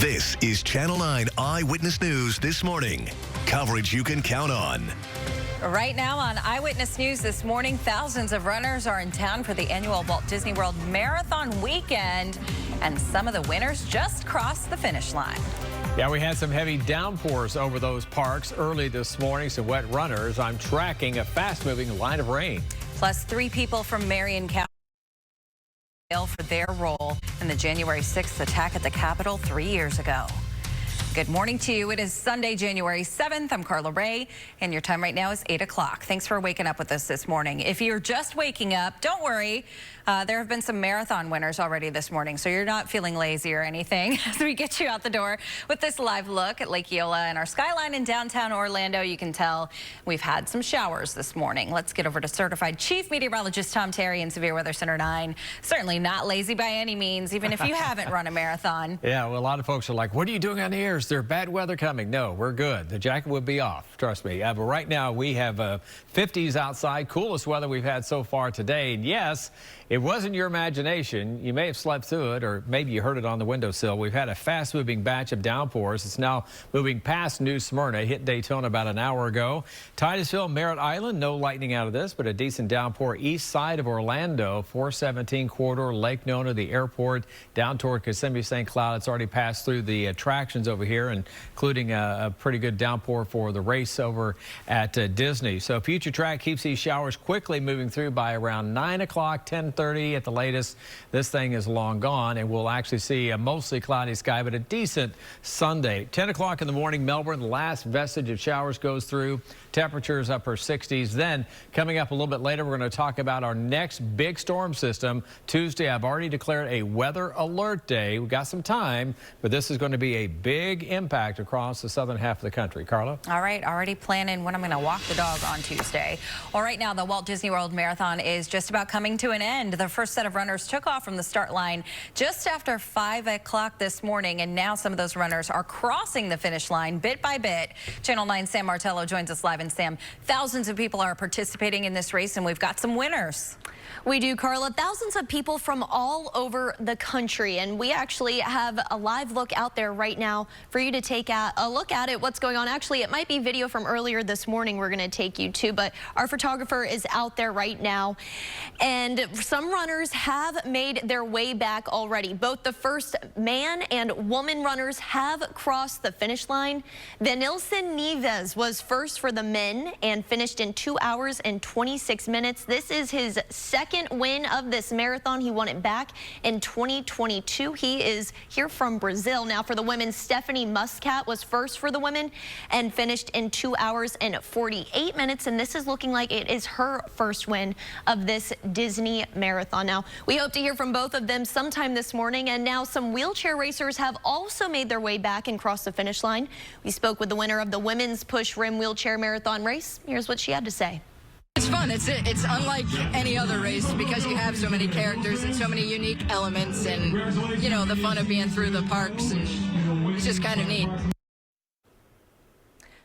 This is Channel 9 Eyewitness News this morning. Coverage you can count on. Right now on Eyewitness News this morning, thousands of runners are in town for the annual Walt Disney World Marathon weekend, and some of the winners just crossed the finish line. Yeah, we had some heavy downpours over those parks early this morning. Some wet runners. I'm tracking a fast-moving line of rain. Plus, 3 people from Marion County for their role in the January 6th attack at the Capitol 3 years ago. Good morning to you. It is Sunday, January 7th. I'm Carla Ray, and your time right now is 8 o'clock. Thanks for waking up with us this morning. If you're just waking up, don't worry. There have been some marathon winners already this morning, so you're not feeling lazy or anything as we get you out the door with this live look at Lake Eola and our skyline in downtown Orlando. You can tell we've had some showers this morning. Let's get over to Certified Chief Meteorologist Tom Terry in Severe Weather Center 9. Certainly not lazy by any means, even if you haven't run a marathon. Yeah, well, a lot of folks are like, what are you doing on the air? Is there bad weather coming? No, we're good. The jacket would be off, trust me. But right now we have 50s outside, coolest weather we've had so far today. And yes, it wasn't your imagination. You may have slept through it, or maybe you heard it on the windowsill. We've had a fast-moving batch of downpours. It's now moving past New Smyrna. Hit Daytona about an hour ago. Titusville, Merritt Island, no lightning out of this, but a decent downpour east side of Orlando, 417 corridor, Lake Nona, the airport, down toward Kissimmee, St. Cloud. It's already passed through the attractions over here, including a pretty good downpour for the race over at Disney. So Future Track keeps these showers quickly moving through by around 9 o'clock, 10:30 at the latest. This thing is long gone, and we'll actually see a mostly cloudy sky, but a decent Sunday. 10 o'clock in the morning, Melbourne, the last vestige of showers goes through. Temperatures upper 60s. Then coming up a little bit later, we're going to talk about our next big storm system. Tuesday, I've already declared a weather alert day. We've got some time, but this is going to be a big impact across the southern half of the country. Carla? All right, already planning when I'm going to walk the dog on Tuesday. Well, right now, the Walt Disney World Marathon is just about coming to an end. The first set of runners took off from the start line just after 5 o'clock this morning, and now some of those runners are crossing the finish line bit by bit. Channel 9 Sam Martello joins us live. And Sam, thousands of people are participating in this race, and we've got some winners. We do, Carla. Thousands of people from all over the country, and we actually have a live look out there right now for you to take a look at it, what's going on. Actually, it might be video from earlier this morning we're going to take you to, but our photographer is out there right now, and some runners have made their way back already. Both the first man and woman runners have crossed the finish line. Vanilson Nieves was first for the men and finished in 2 hours and 26 minutes. This is his second win of this marathon. He won it back in 2022. He is here from Brazil. Now for the women, Stephanie Muscat was first for the women and finished in 2 hours and 48 minutes. And this is looking like it is her first win of this Disney marathon. Now we hope to hear from both of them sometime this morning. And now some wheelchair racers have also made their way back and crossed the finish line. We spoke with the winner of the women's push rim wheelchair marathon race. Here's what she had to say. It's fun. It's unlike any other race because you have so many characters and so many unique elements, and you know, the fun of being through the parks, and it's just kind of neat.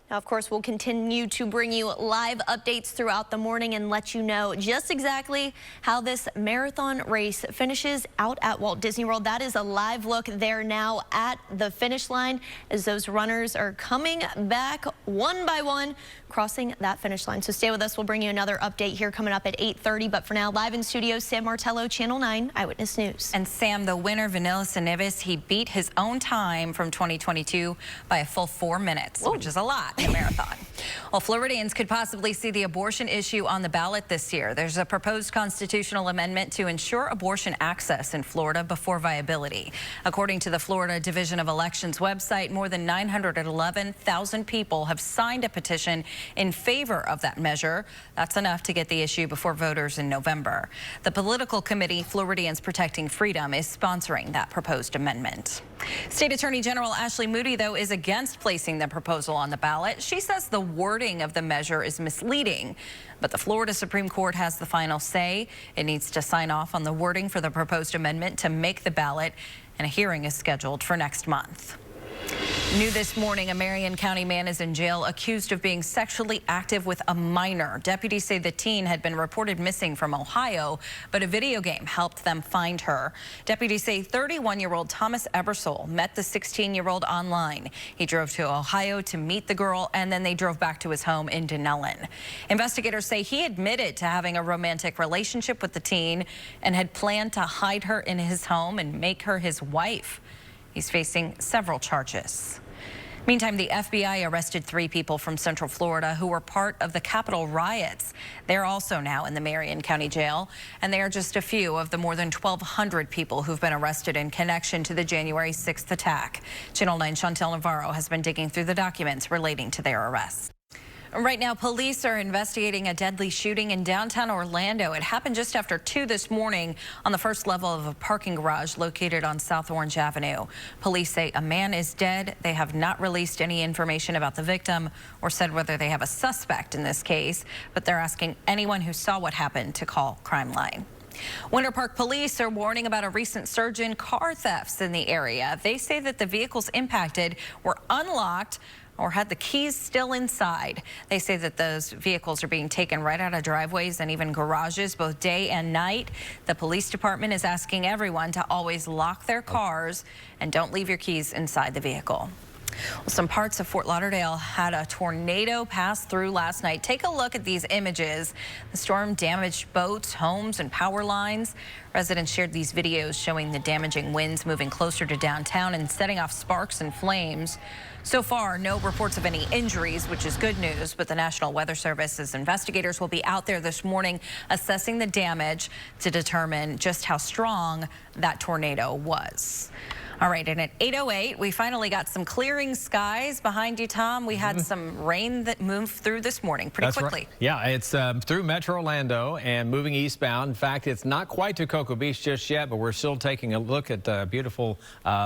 Now, of course, we'll continue to bring you live updates throughout the morning and let you know just exactly how this marathon race finishes out at Walt Disney World. That is a live look there now at the finish line as those runners are coming back one by one, crossing that finish line. So stay with us. We'll bring you another update here coming up at 8:30. But for now, live in studio, Sam Martello, Channel 9 Eyewitness News. And Sam, the winner, Vanilson Nieves, he beat his own time from 2022 by a full 4 minutes, which is a lot. Marathon. Well, Floridians could possibly see the abortion issue on the ballot this year. There's a proposed constitutional amendment to ensure abortion access in Florida before viability. According to the Florida Division of Elections website, more than 911,000 people have signed a petition in favor of that measure. That's enough to get the issue before voters in November. The political committee, Floridians Protecting Freedom, is sponsoring that proposed amendment. State Attorney General Ashley Moody, though, is against placing the proposal on the ballot. She says the wording of the measure is misleading, but the Florida Supreme Court has the final say. It needs to sign off on the wording for the proposed amendment to make the ballot, and a hearing is scheduled for next month. New this morning, a Marion County man is in jail accused of being sexually active with a minor. Deputies say the teen had been reported missing from Ohio, but a video game helped them find her. Deputies say 31-year-old Thomas Ebersole met the 16-year-old online. He drove to Ohio to meet the girl, and then they drove back to his home in Denellen. Investigators say he admitted to having a romantic relationship with the teen and had planned to hide her in his home and make her his wife. He's facing several charges. Meantime, the FBI arrested 3 people from Central Florida who were part of the Capitol riots. They're also now in the Marion County Jail, and they are just a few of the more than 1,200 people who've been arrested in connection to the January 6th attack. Channel 9's Chantel Navarro has been digging through the documents relating to their arrests. Right now, police are investigating a deadly shooting in downtown Orlando. It happened just after 2 this morning on the first level of a parking garage located on South Orange Avenue. Police say a man is dead. They have not released any information about the victim or said whether they have a suspect in this case, but they're asking anyone who saw what happened to call Crime Line. Winter Park police are warning about a recent surge in car thefts in the area. They say that the vehicles impacted were unlocked or had the keys still inside. They say that those vehicles are being taken right out of driveways and even garages, both day and night. The police department is asking everyone to always lock their cars and don't leave your keys inside the vehicle. Well, some parts of Fort Lauderdale had a tornado pass through last night. Take a look at these images. The storm damaged boats, homes, and power lines. Residents shared these videos showing the damaging winds moving closer to downtown and setting off sparks and flames. So far, no reports of any injuries, which is good news, but the National Weather Service's investigators will be out there this morning assessing the damage to determine just how strong that tornado was. All right, and at 8:08, we finally got some clearing skies behind you, Tom. We had some rain that moved through this morning pretty quickly. Right. Yeah, it's through Metro Orlando and moving eastbound. In fact, it's not quite to Cocoa Beach just yet, but we're still taking a look at the beautiful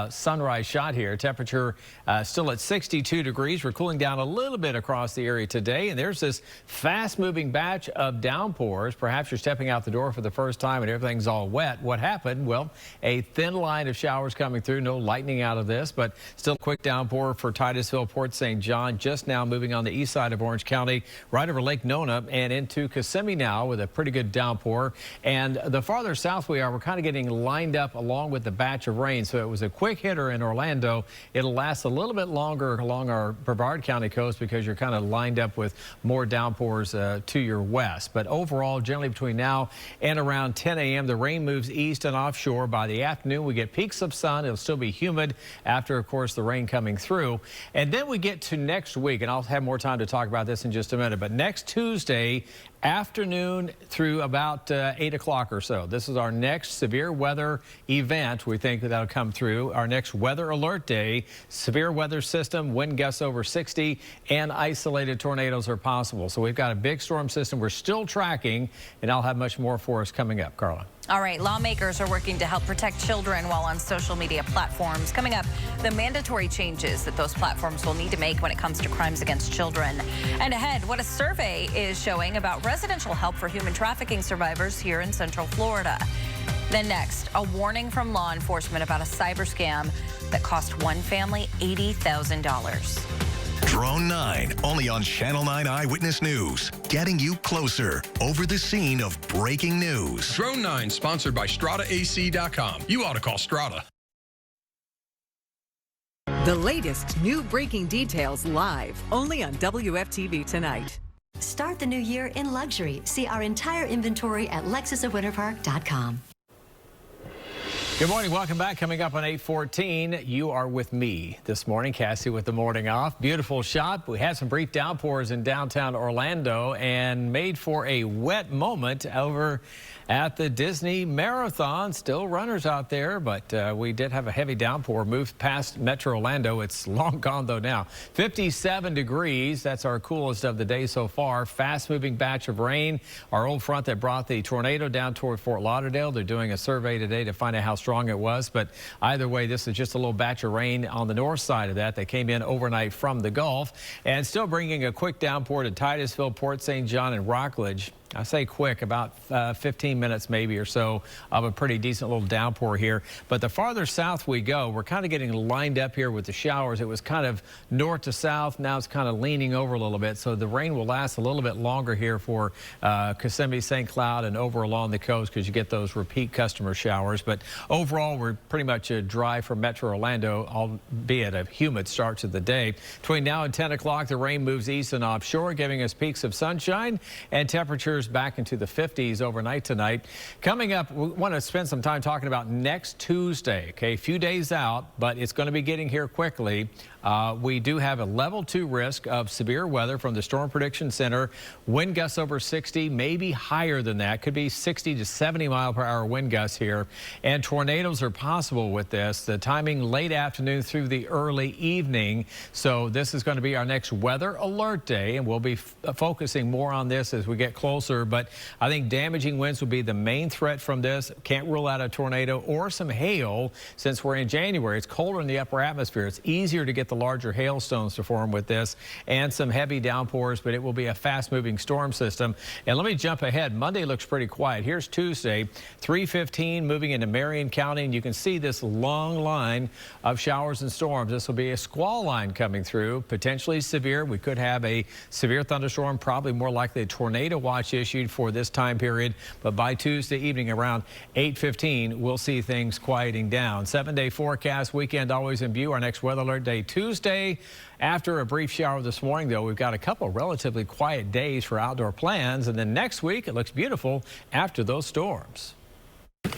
sunrise shot here. Temperature still at 62 degrees. We're cooling down a little bit across the area today, and there's this fast-moving batch of downpours. Perhaps you're stepping out the door for the first time and everything's all wet. What happened? Well, a thin line of showers coming through. No lightning out of this, but still a quick downpour for Titusville, Port St. John, just now moving on the east side of Orange County, right over Lake Nona and into Kissimmee now with a pretty good downpour. And the farther south we are, we're kind of getting lined up along with the batch of rain. So it was a quick hitter in Orlando. It'll last a little bit longer along our Brevard County coast because you're kind of lined up with more downpours to your west. But overall, generally between now and around 10 a.m., the rain moves east and offshore. By the afternoon, we get peaks of sun. It'll still be humid after, of course, the rain coming through. And then we get to next week, and I'll have more time to talk about this in just a minute, but next Tuesday afternoon through about 8 o'clock or so. This is our next severe weather event. We think that'll come through. Our next weather alert day, severe weather system, wind gusts over 60, and isolated tornadoes are possible. So we've got a big storm system we're still tracking, and I'll have much more for us coming up. Carla. All right, lawmakers are working to help protect children while on social media platforms. Coming up, the mandatory changes that those platforms will need to make when it comes to crimes against children. And ahead, what a survey is showing about residential help for human trafficking survivors here in Central Florida. Then next, a warning from law enforcement about a cyber scam that cost one family $80,000. Drone 9, only on Channel 9 Eyewitness News, getting you closer over the scene of breaking news. Drone 9, sponsored by StrataAC.com. You ought to call Strata. The latest new breaking details live, only on WFTV tonight. Start the new year in luxury. See our entire inventory at LexusofWinterPark.com. Good morning. Welcome back. Coming up on 8:14, you are with me this morning. Cassie with the morning off. Beautiful shot. We had some brief downpours in downtown Orlando and made for a wet moment over at the Disney Marathon. Still runners out there, but we did have a heavy downpour. Moved past Metro Orlando. It's long gone, though, now. 57 degrees. That's our coolest of the day so far. Fast-moving batch of rain. Our old front that brought the tornado down toward Fort Lauderdale. They're doing a survey today to find out how strong it was, but either way, this is just a little batch of rain on the north side of that. They came in overnight from the Gulf and still bringing a quick downpour to Titusville, Port St. John, and Rockledge. I say quick, about 15 minutes maybe or so of a pretty decent little downpour here. But the farther south we go, we're kind of getting lined up here with the showers. It was kind of north to south. Now it's kind of leaning over a little bit. So the rain will last a little bit longer here for Kissimmee, St. Cloud, and over along the coast because you get those repeat customer showers. But overall, we're pretty much dry for Metro Orlando, albeit a humid start to the day. Between now and 10 o'clock, the rain moves east and offshore, giving us peaks of sunshine and temperatures back into the 50s overnight tonight. Coming up, we want to spend some time talking about next Tuesday. Okay, a few days out, but it's going to be getting here quickly. We do have a level 2 risk of severe weather from the Storm Prediction Center. Wind gusts over 60, maybe higher than that. Could be 60 to 70 mile per hour wind gusts here. And tornadoes are possible with this. The timing late afternoon through the early evening. So this is going to be our next weather alert day, and we'll be focusing more on this as we get closer. But I think damaging winds will be the main threat from this. Can't rule out a tornado or some hail since we're in January. It's colder in the upper atmosphere. It's easier to get the larger hailstones to form with this, and some heavy downpours, but it will be a fast-moving storm system. And let me jump ahead. Monday looks pretty quiet. Here's Tuesday, 3:15, moving into Marion County, and you can see this long line of showers and storms. This will be a squall line coming through, potentially severe. We could have a severe thunderstorm, probably more likely a tornado watch issued for this time period, but by Tuesday evening around 8:15, we'll see things quieting down. 7-day forecast, weekend always in view. Our next weather alert day Tuesday. After a brief shower this morning, though, we've got a couple relatively quiet days for outdoor plans, and then next week it looks beautiful after those storms.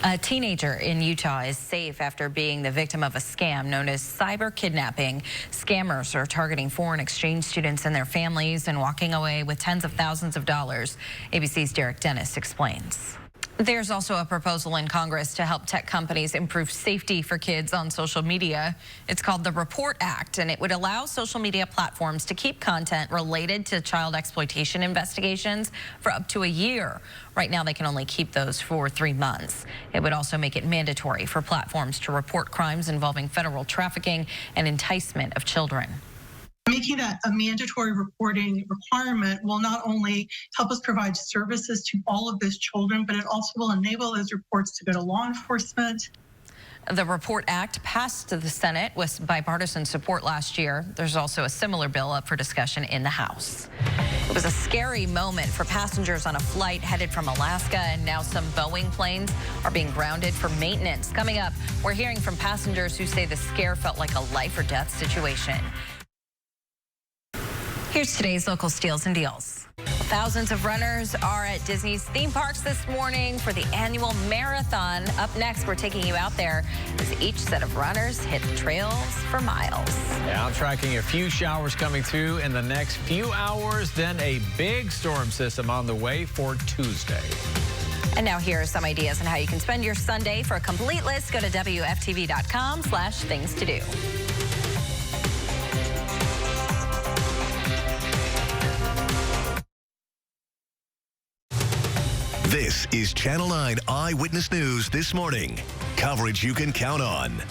A teenager in Utah is safe after being the victim of a scam known as cyber kidnapping. Scammers are targeting foreign exchange students and their families and walking away with tens of thousands of dollars. ABC's Derek Dennis explains. There's also a proposal in Congress to help tech companies improve safety for kids on social media. It's called the Report Act, and it would allow social media platforms to keep content related to child exploitation investigations for up to a year. Right now, they can only keep those for 3 months. It would also make it mandatory for platforms to report crimes involving federal trafficking and enticement of children. Making that a mandatory reporting requirement will not only help us provide services to all of those children, but it also will enable those reports to go to law enforcement. The Report Act passed the Senate with bipartisan support last year. There's also a similar bill up for discussion in the House. It was a scary moment for passengers on a flight headed from Alaska, and now some Boeing planes are being grounded for maintenance. Coming up, we're hearing from passengers who say the scare felt like a life or death situation. Here's today's local steals and deals. Thousands of runners are at Disney's theme parks this morning for the annual marathon. Up next, we're taking you out there as each set of runners hit the trails for miles. Now tracking a few showers coming through in the next few hours, then a big storm system on the way for Tuesday. And now here are some ideas on how you can spend your Sunday. For a complete list, go to WFTV.com/things to do. This is Channel 9 Eyewitness News this morning. Coverage you can count on.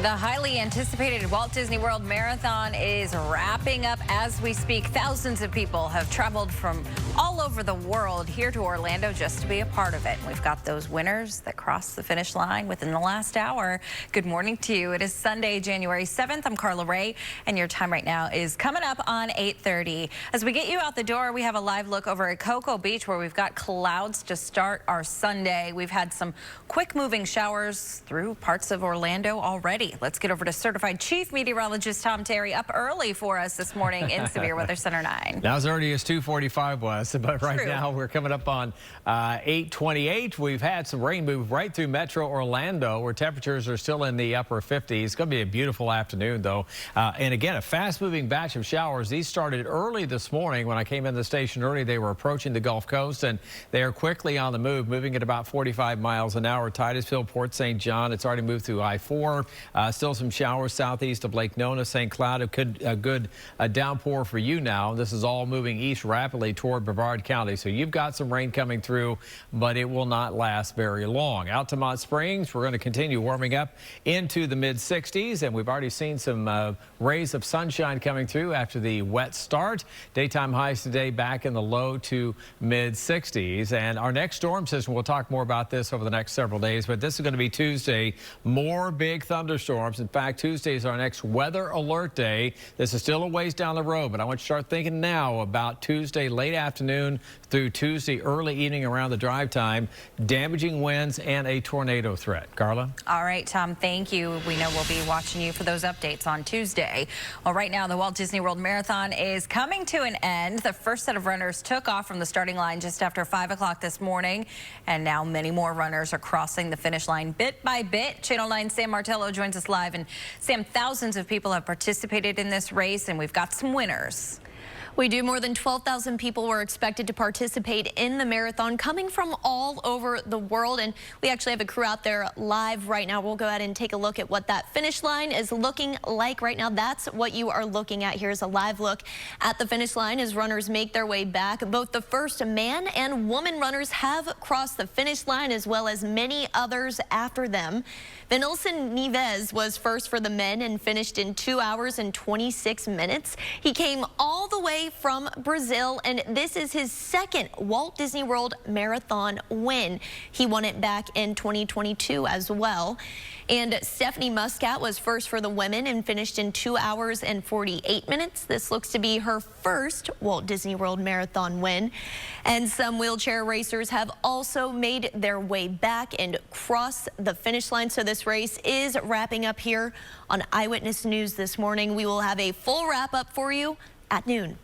The highly anticipated Walt Disney World Marathon is wrapping up as we speak. Thousands of people have traveled from all over the world here to Orlando just to be a part of it. We've got those winners that crossed the finish line within the last hour. Good morning to you. It is Sunday, January 7th. I'm Carla Ray, and your time right now is coming up on 8:30. As we get you out the door, we have a live look over at Cocoa Beach where we've got clouds to start our Sunday. We've had some quick moving showers through parts of Orlando already. Let's get over to certified chief meteorologist Tom Terry up early for us this morning in Severe Weather Center 9. Now as early as 2:45 was, but right True. now we're coming up on 8:28. We've had some rain move right through Metro Orlando where temperatures are still in the upper 50s. It's going to be a beautiful afternoon though. And again, a fast moving batch of showers. These started early this morning. When I came in the station early, they were approaching the Gulf Coast and they are quickly on the move, moving at about 45 miles an hour. Titusville, Port St. John, it's already moved through I-4. Still some showers southeast of Lake Nona, St. Cloud. A good downpour for you now. This is all moving east rapidly toward Brevard County. So you've got some rain coming through, but it will not last very long. Altamont Springs, we're going to continue warming up into the mid-60s, and we've already seen some rays of sunshine coming through after the wet start. Daytime highs today back in the low to mid-60s. And our next storm system, we'll talk more about this over the next several days, but this is going to be Tuesday. More big thunderstorms. In fact, Tuesday is our next weather alert day. This is still a ways down the road, but I want you to start thinking now about Tuesday late afternoon through Tuesday early evening around the drive time. Damaging winds and a tornado threat. Carla? All right, Tom, thank you. We know we'll be watching you for those updates on Tuesday. Well, right now, the Walt Disney World Marathon is coming to an end. The first set of runners took off from the starting line just after 5 o'clock this morning, and now many more runners are crossing the finish line bit by bit. Channel 9's Sam Martello joins us live. And Sam, thousands of people have participated in this race, and we've got some winners. We do. More than 12,000 people were expected to participate in the marathon, coming from all over the world. And we actually have a crew out there live right now. We'll go ahead and take a look at what that finish line is looking like right now. That's what you are looking at. Here's a live look at the finish line as runners make their way back. Both the first man and woman runners have crossed the finish line, as well as many others after them. Vanilson Neves was first for the men and finished in 2 hours and 26 minutes. He came all the way from Brazil, and this is his second Walt Disney World Marathon win. He won it back in 2022 as well. And Stephanie Muscat was first for the women and finished in 2 hours and 48 minutes. This looks to be her first Walt Disney World Marathon win. And some wheelchair racers have also made their way back and crossed the finish line. So this race is wrapping up here on Eyewitness News this morning. We will have a full wrap up for you at noon.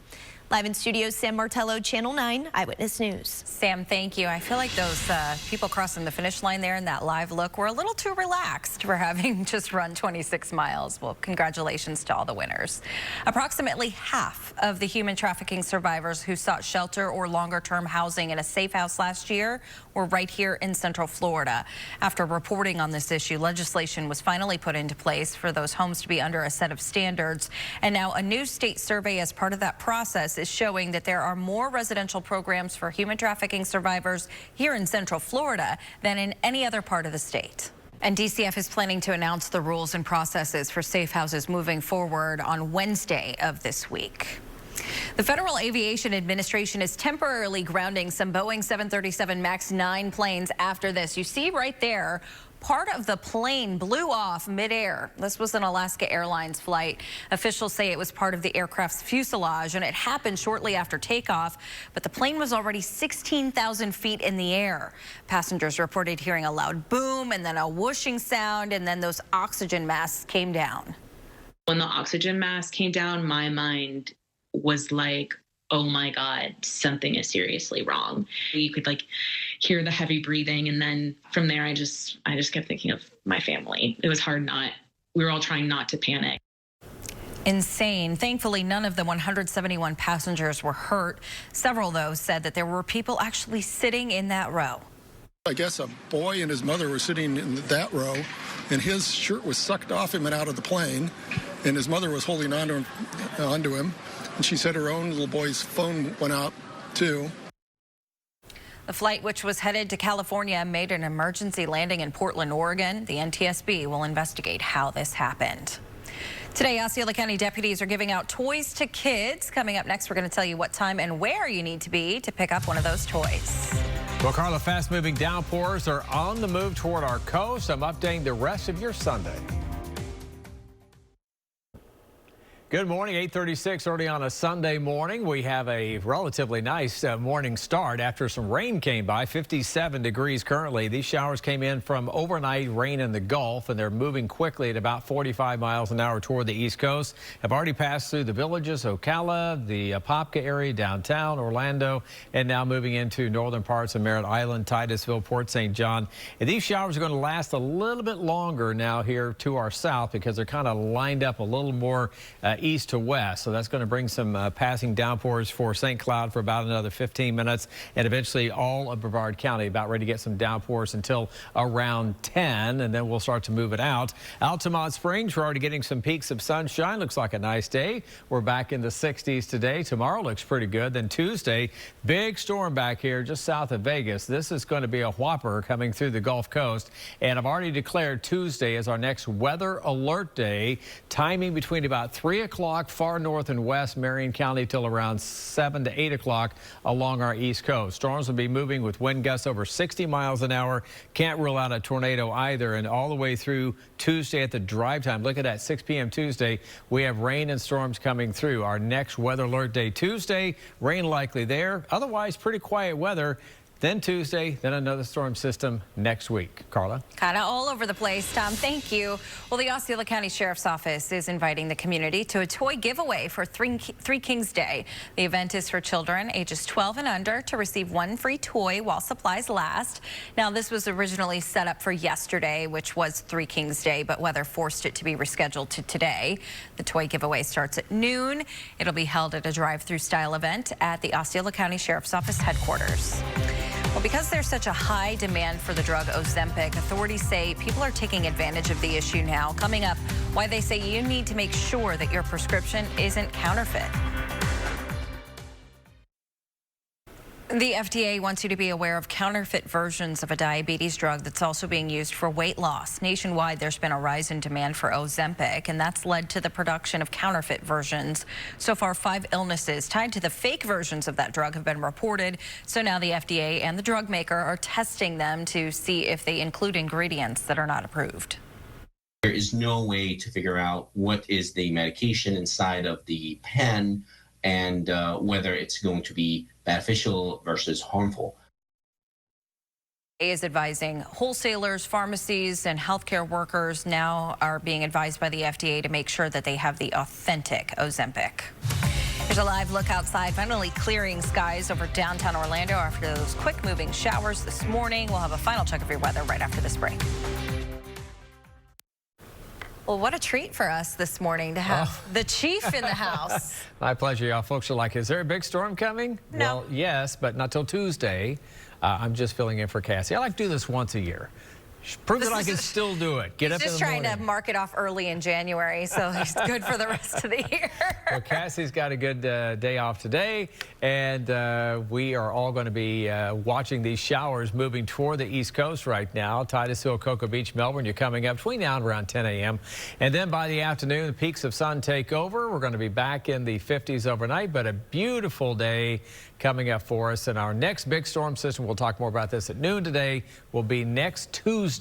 Live in studio, Sam Martello, Channel 9 Eyewitness News. Sam, thank you. I feel like those people crossing the finish line there in that live look were a little too relaxed for having just run 26 miles. Well, congratulations to all the winners. Approximately half of the human trafficking survivors who sought shelter or longer-term housing in a safe house last year were right here in Central Florida. After reporting on this issue, legislation was finally put into place for those homes to be under a set of standards. And now a new state survey as part of that process is showing that there are more residential programs for human trafficking survivors here in Central Florida than in any other part of the state. And DCF is planning to announce the rules and processes for safe houses moving forward on Wednesday of this week. The Federal Aviation Administration is temporarily grounding some Boeing 737 MAX 9 planes after this. You see right there, part of the plane blew off midair. This was an Alaska Airlines flight. Officials say it was part of the aircraft's fuselage, and it happened shortly after takeoff, but the plane was already 16,000 feet in the air. Passengers reported hearing a loud boom and then a whooshing sound, and then those oxygen masks came down. When the oxygen mask came down, my mind was like, oh my God, something is seriously wrong. You could hear the heavy breathing. And then from there, I just kept thinking of my family. It was hard we were all trying not to panic. Insane. Thankfully, none of the 171 passengers were hurt. Several, though, said that there were people actually sitting in that row. I guess a boy and his mother were sitting in that row, and his shirt was sucked off him and out of the plane, and his mother was holding onto him. And she said her own little boy's phone went out, too. The flight, which was headed to California, made an emergency landing in Portland, Oregon. The NTSB will investigate how this happened. Today, Osceola County deputies are giving out toys to kids. Coming up next, we're going to tell you what time and where you need to be to pick up one of those toys. Well, Carla, fast-moving downpours are on the move toward our coast. I'm updating the rest of your Sunday. Good morning, 8:36 already on a Sunday morning. We have a relatively nice morning start after some rain came by. 57 degrees currently. These showers came in from overnight rain in the Gulf, and they're moving quickly at about 45 miles an hour toward the East Coast. Have already passed through the villages, Ocala, the Apopka area, downtown Orlando, and now moving into northern parts of Merritt Island, Titusville, Port St. John. And these showers are going to last a little bit longer now here to our south because they're kind of lined up a little more east to west, so that's going to bring some passing downpours for St. Cloud for about another 15 minutes, and eventually all of Brevard County about ready to get some downpours until around 10, and then we'll start to move it out. Altamont Springs, we're already getting some peaks of sunshine. Looks like a nice day. We're back in the 60s today. Tomorrow looks pretty good. Then Tuesday, big storm back here just south of Vegas. This is going to be a whopper coming through the Gulf Coast, and I've already declared Tuesday as our next weather alert day. Timing between about 3 o'clock far north and west Marion County till around 7 to 8 o'clock along our east coast. Storms will be moving with wind gusts over 60 miles an hour. Can't rule out a tornado either. And all the way through Tuesday at the drive time. Look at that, 6 p.m. Tuesday. We have rain and storms coming through. Our next weather alert day Tuesday. Rain likely there. Otherwise, pretty quiet weather. Then Tuesday, then another storm system next week. Carla? Kind of all over the place, Tom. Thank you. Well, the Osceola County Sheriff's Office is inviting the community to a toy giveaway for Three Kings Day. The event is for children ages 12 and under to receive one free toy while supplies last. Now, this was originally set up for yesterday, which was Three Kings Day, but weather forced it to be rescheduled to today. The toy giveaway starts at noon. It'll be held at a drive-through style event at the Osceola County Sheriff's Office headquarters. Well, because there's such a high demand for the drug Ozempic, authorities say people are taking advantage of the issue now. Coming up, why they say you need to make sure that your prescription isn't counterfeit. The FDA wants you to be aware of counterfeit versions of a diabetes drug that's also being used for weight loss. Nationwide, there's been a rise in demand for Ozempic, and that's led to the production of counterfeit versions. So far, 5 illnesses tied to the fake versions of that drug have been reported. So now the FDA and the drug maker are testing them to see if they include ingredients that are not approved. There is no way to figure out what is the medication inside of the pen and whether it's going to be beneficial versus harmful. Is advising wholesalers, pharmacies, and healthcare workers now are being advised by the FDA to make sure that they have the authentic Ozempic. Here's a live look outside, finally clearing skies over downtown Orlando after those quick-moving showers this morning. We'll have a final check of your weather right after this break. Well, what a treat for us this morning to have the chief in the house. My pleasure. Y'all folks are like, is there a big storm coming? No. Well, yes, but not till Tuesday. I'm just filling in for Cassie. I like to do this once a year. Prove that I can still do it. Get up in the morning. He's just trying to mark it off early in January, so he's good for the rest of the year. Well, Cassie's got a good day off today, and we are all going to be watching these showers moving toward the East Coast right now. Titusville, Cocoa Beach, Melbourne, you're coming up between now and around 10 a.m. And then by the afternoon, the peaks of sun take over. We're going to be back in the 50s overnight, but a beautiful day coming up for us. And our next big storm system, we'll talk more about this at noon today, will be next Tuesday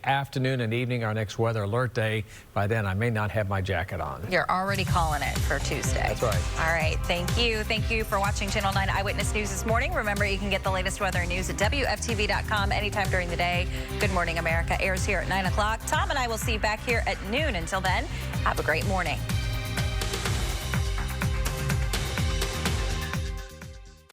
afternoon and evening, our next weather alert day. By then, I may not have my jacket on. You're already calling it for Tuesday. That's right. All right. Thank you. Thank you for watching Channel 9 Eyewitness News this morning. Remember, you can get the latest weather news at WFTV.com anytime during the day. Good Morning America airs here at 9 o'clock. Tom and I will see you back here at noon. Until then, have a great morning.